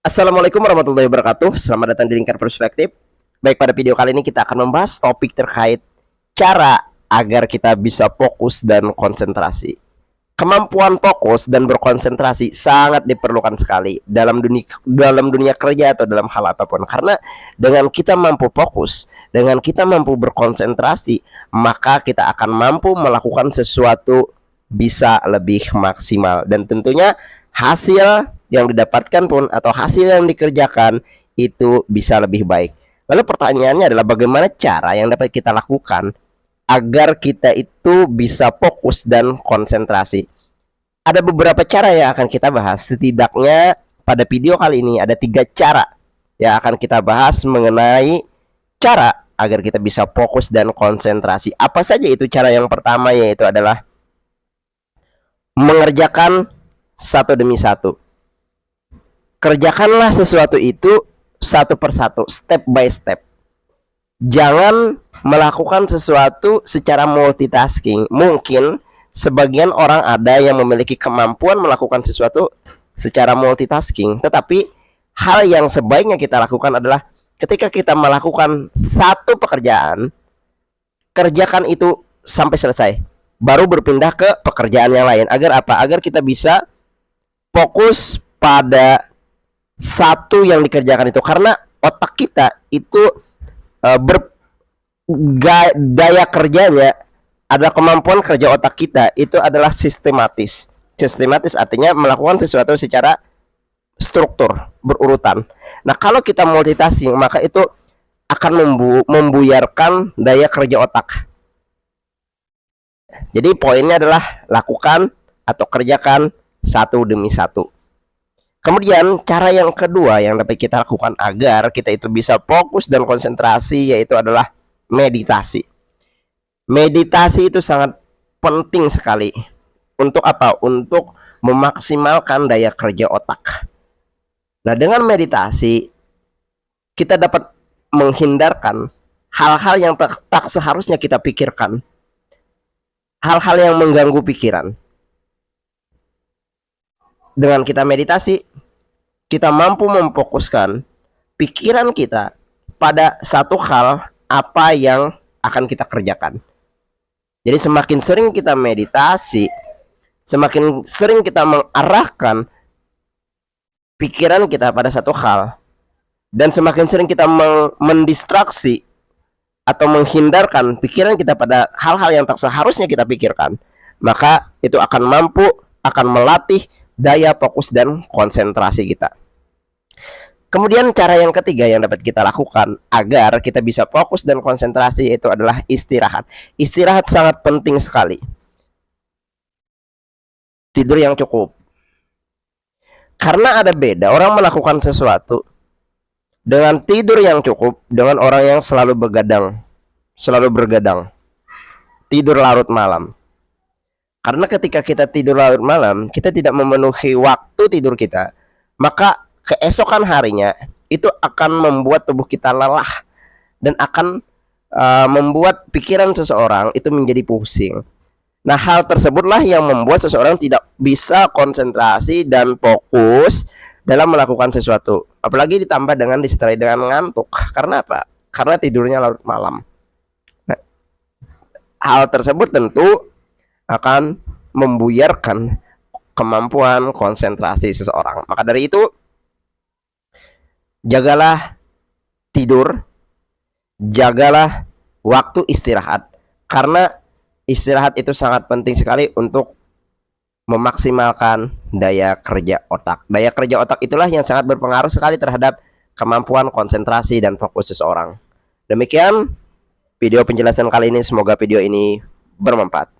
Assalamualaikum warahmatullahi wabarakatuh. Selamat datang di Lingkar Perspektif. Baik, pada video kali ini kita akan membahas topik terkait cara agar kita bisa fokus dan konsentrasi. Kemampuan fokus dan berkonsentrasi sangat diperlukan sekali dalam dunia kerja atau dalam hal apapun. Karena dengan kita mampu fokus, dengan kita mampu berkonsentrasi, maka kita akan mampu melakukan sesuatu bisa lebih maksimal, dan tentunya hasil yang didapatkan pun atau hasil yang dikerjakan itu bisa lebih baik. Lalu pertanyaannya adalah bagaimana cara yang dapat kita lakukan agar kita itu bisa fokus dan konsentrasi. Ada beberapa cara yang akan kita bahas. Setidaknya pada video kali ini ada 3 cara yang akan kita bahas mengenai cara agar kita bisa fokus dan konsentrasi. Apa saja itu? Cara yang pertama yaitu adalah mengerjakan satu demi satu. Kerjakanlah sesuatu itu satu persatu, step by step. Jangan melakukan sesuatu secara multitasking. Mungkin sebagian orang ada yang memiliki kemampuan melakukan sesuatu secara multitasking, tetapi hal yang sebaiknya kita lakukan adalah ketika kita melakukan satu pekerjaan, kerjakan itu sampai selesai, baru berpindah ke pekerjaan yang lain. Agar apa? Agar kita bisa fokus pada satu yang dikerjakan itu, karena otak kita itu daya kerjanya adalah kemampuan kerja otak kita itu adalah sistematis. Sistematis artinya melakukan sesuatu secara struktur, berurutan. Nah, kalau kita multitasking, maka itu akan membuyarkan daya kerja otak. Jadi poinnya adalah lakukan atau kerjakan satu demi satu. Kemudian cara yang kedua yang dapat kita lakukan agar kita itu bisa fokus dan konsentrasi yaitu adalah meditasi. Meditasi itu sangat penting sekali. Untuk apa? Untuk memaksimalkan daya kerja otak. Nah, dengan meditasi kita dapat menghindarkan hal-hal yang tak seharusnya kita pikirkan. Hal-hal yang mengganggu pikiran. Dengan kita meditasi, kita mampu memfokuskan pikiran kita pada satu hal apa yang akan kita kerjakan. Jadi semakin sering kita meditasi, semakin sering kita mengarahkan pikiran kita pada satu hal, dan semakin sering kita mendistraksi atau menghindarkan pikiran kita pada hal-hal yang tak seharusnya kita pikirkan, maka itu akan melatih daya fokus dan konsentrasi kita. Kemudian cara yang ketiga yang dapat kita lakukan agar kita bisa fokus dan konsentrasi itu adalah istirahat. Istirahat sangat penting sekali. Tidur yang cukup. Karena ada beda orang melakukan sesuatu dengan tidur yang cukup dengan orang yang selalu bergadang, tidur larut malam. Karena ketika kita tidur larut malam, kita tidak memenuhi waktu tidur kita, maka keesokan harinya itu akan membuat tubuh kita lelah dan akan membuat pikiran seseorang itu menjadi pusing. Nah, hal tersebutlah yang membuat seseorang tidak bisa konsentrasi dan fokus dalam melakukan sesuatu. Apalagi ditambah dengan diserai dengan ngantuk. Karena apa? Karena tidurnya larut malam. Nah, hal tersebut tentu akan membuyarkan kemampuan konsentrasi seseorang. Maka dari itu, jagalah tidur, jagalah waktu istirahat, karena istirahat itu sangat penting sekali untuk memaksimalkan daya kerja otak. Daya kerja otak itulah yang sangat berpengaruh sekali terhadap kemampuan konsentrasi dan fokus seseorang. Demikian video penjelasan kali ini, semoga video ini bermanfaat.